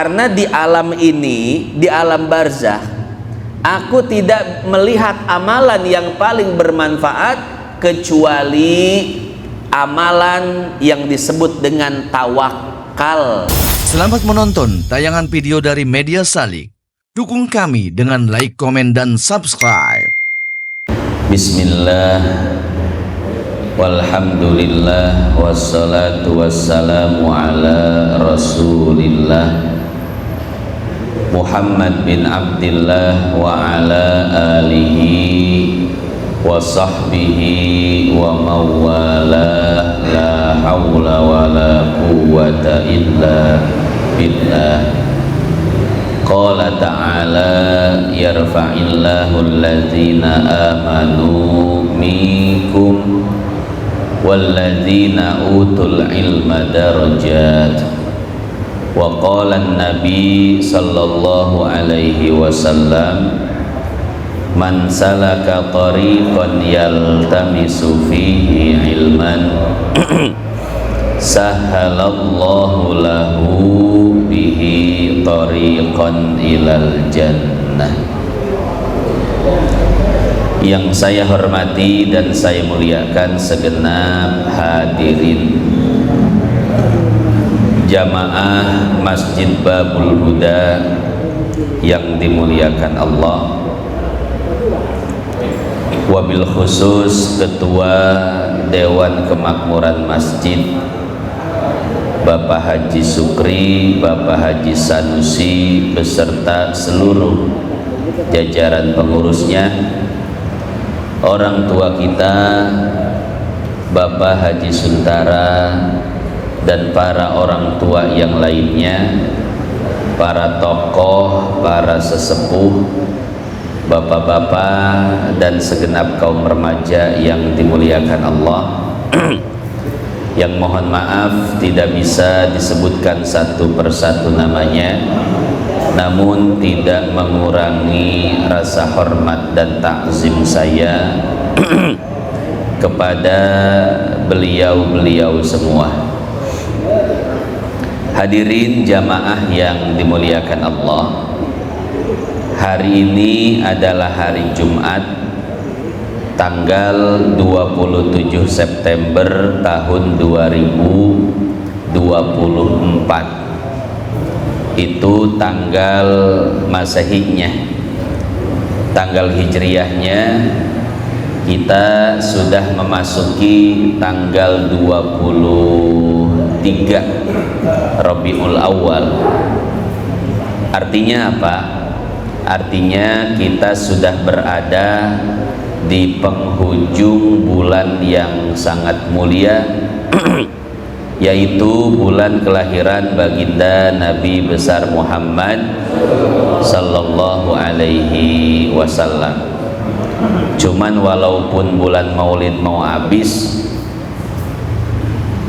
Karena di alam ini, di alam barzakh, aku tidak melihat amalan yang paling bermanfaat kecuali amalan yang disebut dengan tawakal. Selamat menonton tayangan video dari Media Salik. Dukung kami dengan like, komen, dan subscribe. Bismillah, walhamdulillah, wassalatu wassalamu ala rasulillah Muhammad bin Abdillah wa ala alihi wa sahbihi wa mawalah, la hawla wa la quwwata illa billah. Qala ta'ala yarfa'illahu alladhina amanu minkum walladhina utul ilma darajat. Wa qala an-nabi sallallahu alaihi wasallam man salaka tariqan yaltamisu fihi ilman sahalallahu lahu bihi tariqan ilal jannah. Yang saya hormati dan saya muliakan segenap hadirin jamaah Masjid Babul Huda yang dimuliakan Allah, wabil khusus Ketua Dewan Kemakmuran Masjid Bapak Haji Sukri, Bapak Haji Sanusi beserta seluruh jajaran pengurusnya, orang tua kita Bapak Haji Suntara dan para orang tua yang lainnya, para tokoh, para sesepuh, bapak-bapak dan segenap kaum remaja yang dimuliakan Allah. Yang mohon maaf tidak bisa disebutkan satu persatu namanya, namun tidak mengurangi rasa hormat dan takzim saya kepada beliau-beliau semua. Hadirin jamaah yang dimuliakan Allah, hari ini adalah hari Jumat tanggal 27 September tahun 2024. Itu tanggal Masehinya. Tanggal Hijriyahnya kita sudah memasuki tanggal 23 Rabiul Awal. Artinya apa? Artinya kita sudah berada di penghujung bulan yang sangat mulia yaitu bulan kelahiran baginda Nabi besar Muhammad sallallahu alaihi wasallam. Cuman walaupun bulan Maulid mau habis,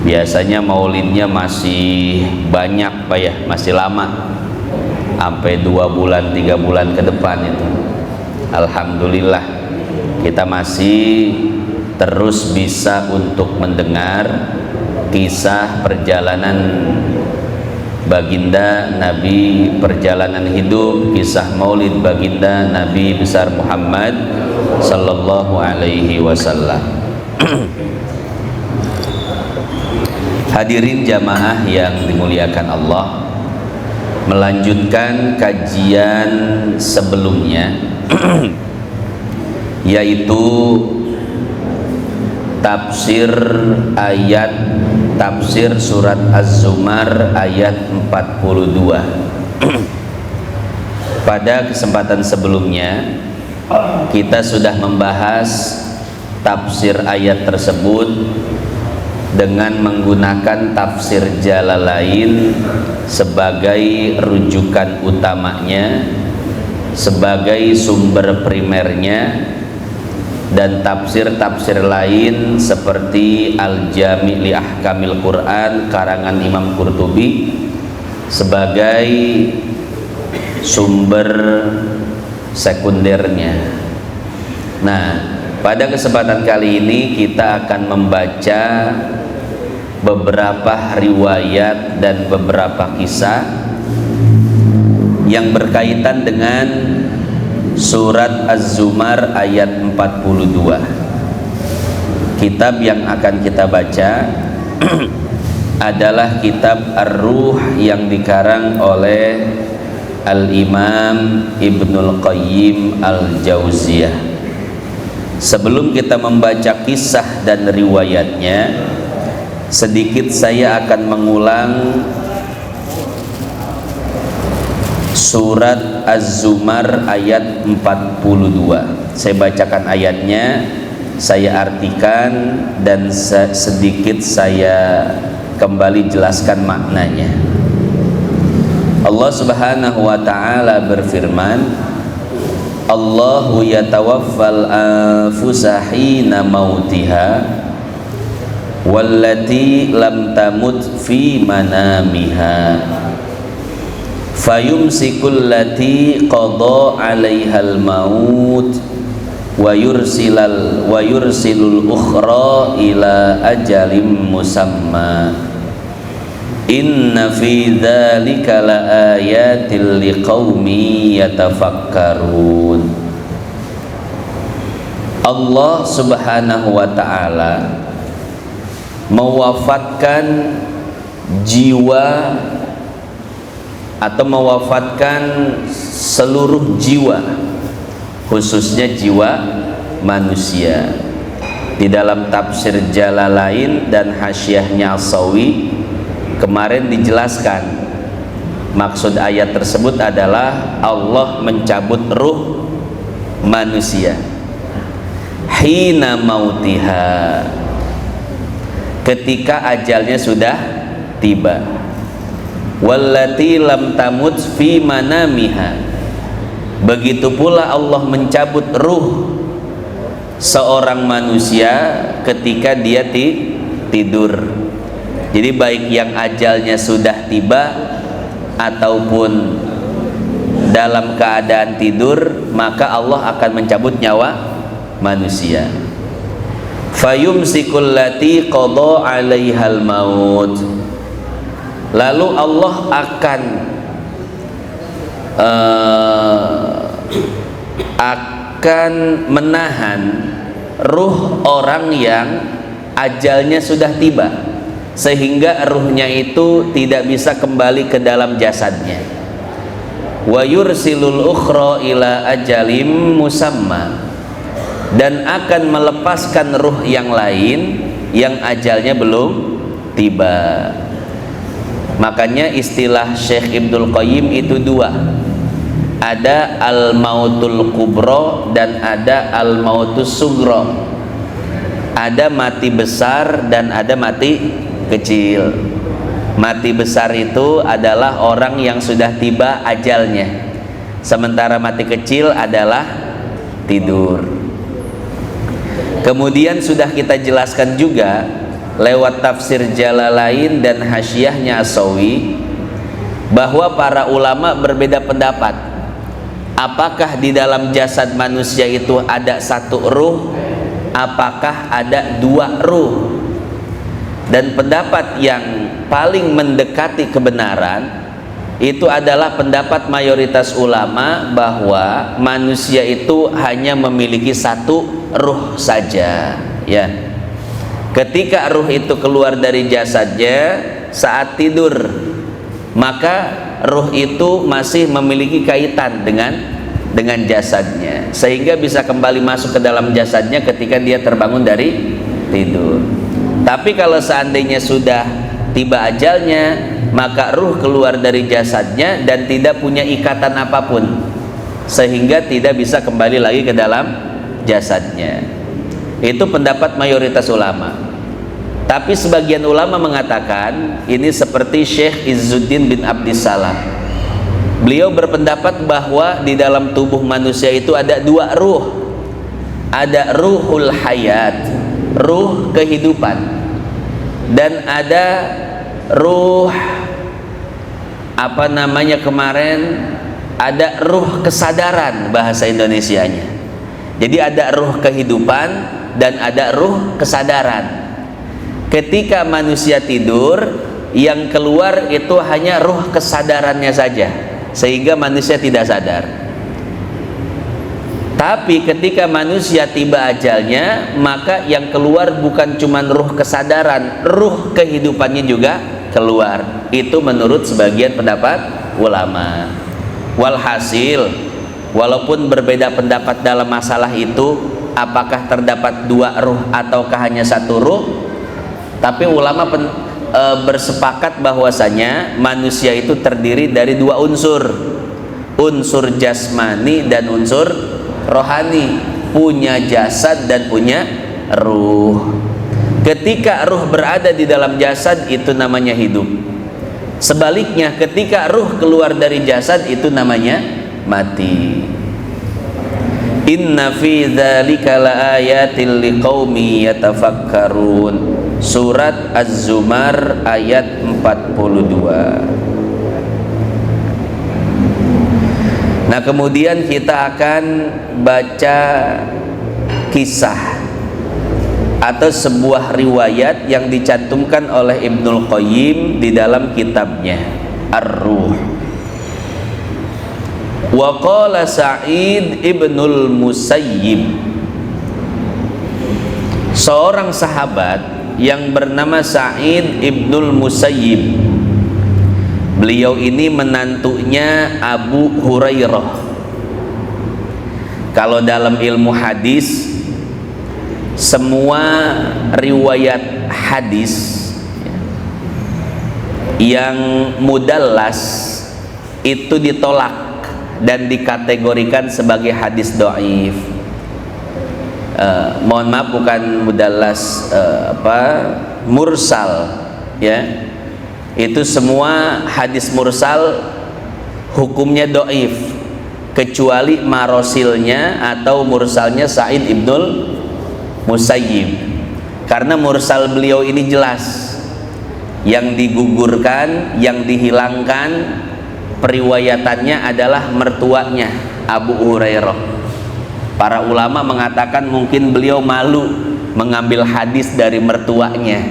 biasanya maulidnya masih banyak Pak ya, masih lama, sampai 2 bulan 3 bulan ke depan itu. Alhamdulillah kita masih terus bisa untuk mendengar kisah perjalanan baginda Nabi, perjalanan hidup, kisah maulid baginda Nabi besar Muhammad sallallahu alaihi wasallam. Hadirin jamaah yang dimuliakan Allah, melanjutkan kajian sebelumnya yaitu tafsir surat Az-Zumar ayat 42. Pada kesempatan sebelumnya kita sudah membahas tafsir ayat tersebut dengan menggunakan tafsir Jalalain sebagai rujukan utamanya, sebagai sumber primernya, dan tafsir-tafsir lain seperti Al-Jami' li Ahkamil Quran karangan Imam Qurtubi sebagai sumber sekundernya. Nah, pada kesempatan kali ini kita akan membaca beberapa riwayat dan beberapa kisah yang berkaitan dengan surat Az-Zumar ayat 42. Kitab yang akan kita baca adalah kitab Ar-Ruh yang dikarang oleh Al-Imam Ibnul Qayyim Al-Jauziyah. Sebelum kita membaca kisah dan riwayatnya, sedikit saya akan mengulang surat Az-Zumar ayat 42. Saya bacakan ayatnya, saya artikan, dan sedikit saya kembali jelaskan maknanya. Allah Subhanahu wa ta'ala berfirman, Allahu yatawaffal anfusa hina mautiha wallati lam tamut fi manamiha fayumsikul lati qada 'alaihal maut wa yursilul ukhra ila ajalim musamma inna fi dzalika laayatil liqaumi yatafakkarun. Allah Subhanahu wa ta'ala mewafatkan jiwa atau mewafatkan seluruh jiwa, khususnya jiwa manusia. Di dalam tafsir Jalalain dan Hasyiahnya As-Sawi kemarin dijelaskan, maksud ayat tersebut adalah Allah mencabut ruh manusia hina mautiha, ketika ajalnya sudah tiba. Wallati lam tamut fi manamiha, begitu pula Allah mencabut ruh seorang manusia ketika dia tidur. Jadi baik yang ajalnya sudah tiba ataupun dalam keadaan tidur, maka Allah akan mencabut nyawa manusia. Fayumsikul lati qada 'alaihal maut, lalu Allah akan menahan ruh orang yang ajalnya sudah tiba, sehingga ruhnya itu tidak bisa kembali ke dalam jasadnya. Wa yursilul ukhra ila ajalim musamma, dan akan melepaskan ruh yang lain yang ajalnya belum tiba. Makanya istilah Syekh Ibnul Qayyim itu dua, ada al-mautul kubro dan ada al-mautus sugro. Ada mati besar dan ada mati kecil. Mati besar itu adalah orang yang sudah tiba ajalnya, sementara mati kecil adalah tidur. Kemudian sudah kita jelaskan juga lewat tafsir Jalalain dan Hasyiahnya As-Sawi bahwa para ulama berbeda pendapat, apakah di dalam jasad manusia itu ada satu ruh, apakah ada dua ruh. Dan pendapat yang paling mendekati kebenaran itu adalah pendapat mayoritas ulama bahwa manusia itu hanya memiliki satu ruh saja, ya. Ketika ruh itu keluar dari jasadnya saat tidur, maka ruh itu masih memiliki kaitan dengan jasadnya, sehingga bisa kembali masuk ke dalam jasadnya ketika dia terbangun dari tidur. Tapi kalau seandainya sudah tiba ajalnya, maka ruh keluar dari jasadnya dan tidak punya ikatan apapun, sehingga tidak bisa kembali lagi ke dalam jasadnya. Itu pendapat mayoritas ulama. Tapi sebagian ulama mengatakan ini seperti Syekh Izzuddin bin Abdissalam. Beliau berpendapat bahwa di dalam tubuh manusia itu ada dua ruh. Ada ruhul hayat, ruh kehidupan, dan ada ruh ada ruh kesadaran bahasa Indonesianya. Jadi ada ruh kehidupan dan ada ruh kesadaran. Ketika manusia tidur, yang keluar itu hanya ruh kesadarannya saja, sehingga manusia tidak sadar. Tapi ketika manusia tiba ajalnya, maka yang keluar bukan cuma ruh kesadaran, ruh kehidupannya juga keluar. Itu menurut sebagian pendapat ulama. Walhasil, walaupun berbeda pendapat dalam masalah itu, apakah terdapat dua ruh ataukah hanya satu ruh, tapi ulama bersepakat bahwasanya manusia itu terdiri dari dua unsur, unsur jasmani dan unsur rohani, punya jasad dan punya ruh. Ketika ruh berada di dalam jasad itu namanya hidup. Sebaliknya ketika ruh keluar dari jasad itu namanya mati. Inna fi dzalika laayatil liqaumi yatafakkarun. Surat Az-Zumar ayat 42. Nah, kemudian kita akan baca kisah atau sebuah riwayat yang dicantumkan oleh Ibnul Qayyim di dalam kitabnya Ar-Ruh. Wa qala Sa'id ibnul Musayyib, seorang sahabat yang bernama Sa'id ibnul Musayyib. Beliau ini menantunya Abu Hurairah. Kalau dalam ilmu hadis, semua riwayat hadis yang mudallas itu ditolak dan dikategorikan sebagai hadis dhaif. Mohon maaf, bukan mudallas, mursal, ya. Itu semua hadis mursal hukumnya dhaif kecuali marosilnya atau mursalnya Sa'id ibnul Musayyib, karena mursal beliau ini jelas, yang digugurkan, yang dihilangkan periwayatannya adalah mertuanya Abu Hurairah. Para ulama mengatakan mungkin beliau malu mengambil hadis dari mertuanya,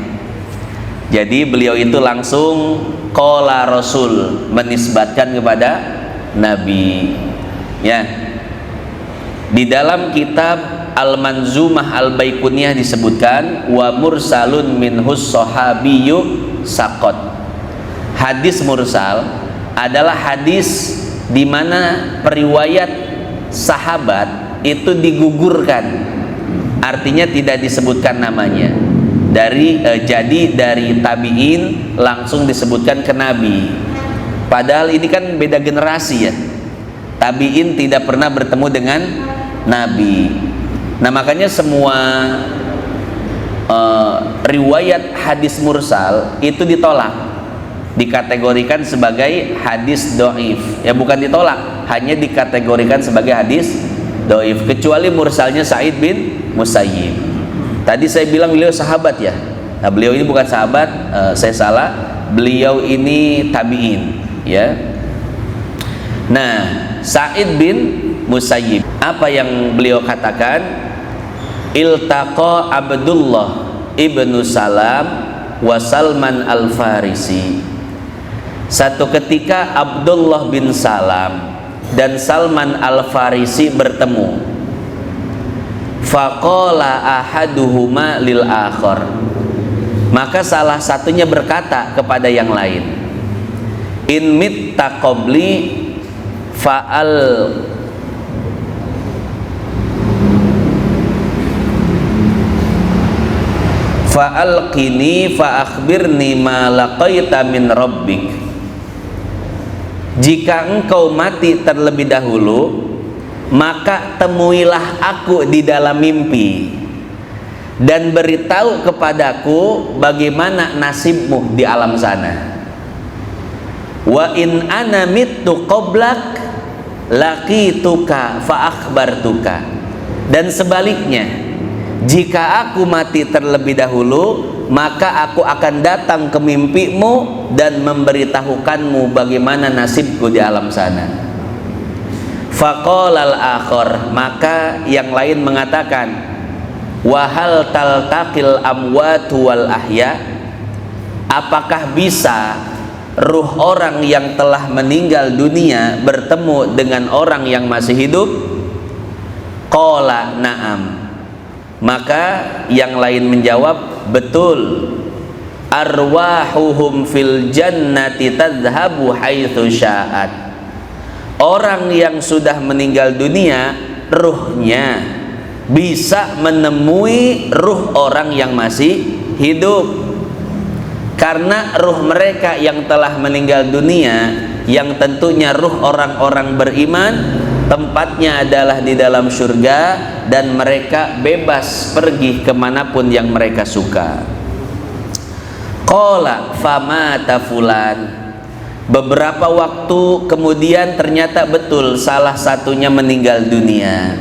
jadi beliau itu langsung qala Rasul, menisbatkan kepada Nabi, ya. Di dalam kitab Al-Manzumah Al-Baiquniyah disebutkan wa mursalun minhus sahabiyyu saqat. Hadis mursal adalah hadis di mana periwayat sahabat itu digugurkan, artinya tidak disebutkan namanya. Jadi dari tabi'in langsung disebutkan ke Nabi. Padahal ini kan beda generasi, ya. Tabi'in tidak pernah bertemu dengan Nabi. Nah, makanya semua riwayat hadis mursal itu ditolak, dikategorikan sebagai hadis dhaif. Ya, bukan ditolak, hanya dikategorikan sebagai hadis dhaif, kecuali mursalnya Sa'id bin Musayyib. Tadi saya bilang beliau sahabat, ya. Nah, beliau ini bukan sahabat, saya salah. Beliau ini tabi'in, ya. Nah, Sa'id bin Musayyib, apa yang beliau katakan? Iltaqa Abdullah ibnu Salam wa Salman al-Farisi. Satu ketika Abdullah bin Salam dan Salman al-Farisi bertemu. Faqala ahaduhuma lil akhar, maka salah satunya berkata kepada yang lain, in mitta qabli fa'alqini fa'akhbirni ma laqaita min rabbik. Jika engkau mati terlebih dahulu, maka temuilah aku di dalam mimpi dan beritahu kepadaku bagaimana nasibmu di alam sana. Wa in ana mittu qablak laqituka fa akhbartuka. Dan sebaliknya, jika aku mati terlebih dahulu, maka aku akan datang ke mimpimu dan memberitahukanmu bagaimana nasibku di alam sana. Faqalal akhar, maka yang lain mengatakan, wahal taltaqil amwatu wal ahya, apakah bisa ruh orang yang telah meninggal dunia bertemu dengan orang yang masih hidup? Qala na'am. Maka yang lain menjawab, betul. Arwahuhum fil jannati tadhhabu haitsu sya'at. Orang yang sudah meninggal dunia, ruhnya bisa menemui ruh orang yang masih hidup. Karena ruh mereka yang telah meninggal dunia, yang tentunya ruh orang-orang beriman, tempatnya adalah di dalam surga, dan mereka bebas pergi kemanapun yang mereka suka. Qala famata fulan. Beberapa waktu kemudian ternyata betul salah satunya meninggal dunia.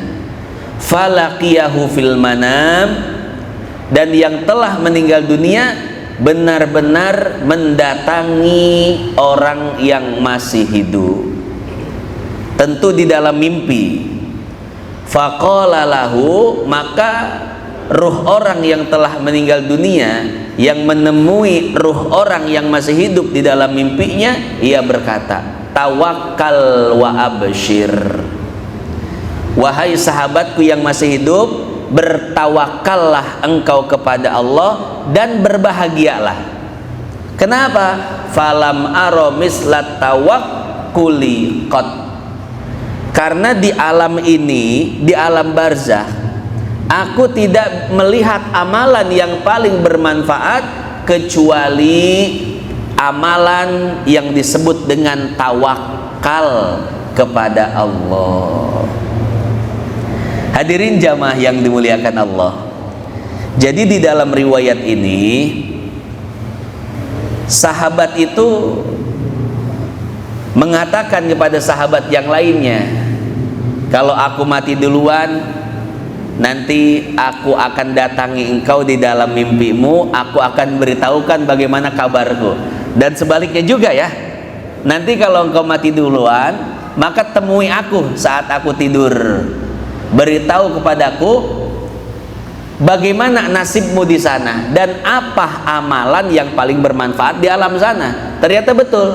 Falaqiyahu fil manam. Dan yang telah meninggal dunia benar-benar mendatangi orang yang masih hidup, tentu di dalam mimpi. Faqala lahu, maka ruh orang yang telah meninggal dunia yang menemui ruh orang yang masih hidup di dalam mimpinya, ia berkata, tawakkal wa abshir. Wahai sahabatku yang masih hidup, bertawakallah engkau kepada Allah dan berbahagialah. Kenapa? Falam aro mislat tawakkuli qad. Karena di alam ini, di alam barzakh, aku tidak melihat amalan yang paling bermanfaat kecuali amalan yang disebut dengan tawakal kepada Allah. Hadirin jamaah yang dimuliakan Allah. Jadi di dalam riwayat ini, sahabat itu mengatakan kepada sahabat yang lainnya, kalau aku mati duluan, nanti aku akan datangi engkau di dalam mimpimu, aku akan beritahukan bagaimana kabarku. Dan sebaliknya juga ya, nanti kalau engkau mati duluan, maka temui aku saat aku tidur, beritahu kepadaku bagaimana nasibmu di sana dan apa amalan yang paling bermanfaat di alam sana. Ternyata betul,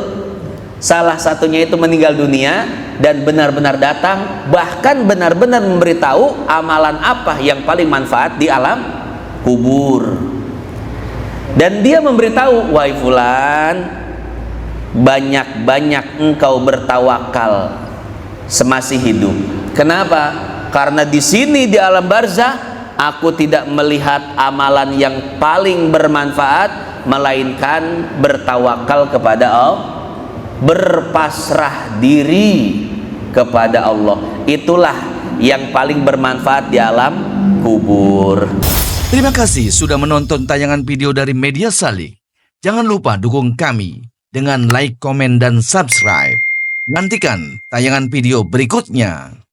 salah satunya itu meninggal dunia dan benar-benar datang, bahkan benar-benar memberitahu amalan apa yang paling manfaat di alam kubur. Dan dia memberitahu, wahai fulan, banyak-banyak engkau bertawakal semasih hidup. Kenapa? Karena di sini di alam barzakh aku tidak melihat amalan yang paling bermanfaat melainkan bertawakal kepada Allah, berpasrah diri kepada Allah. Itulah yang paling bermanfaat di alam kubur. Terima kasih sudah menonton tayangan video dari Media Salik. Jangan lupa dukung kami dengan like, komen, dan subscribe. Nantikan tayangan video berikutnya.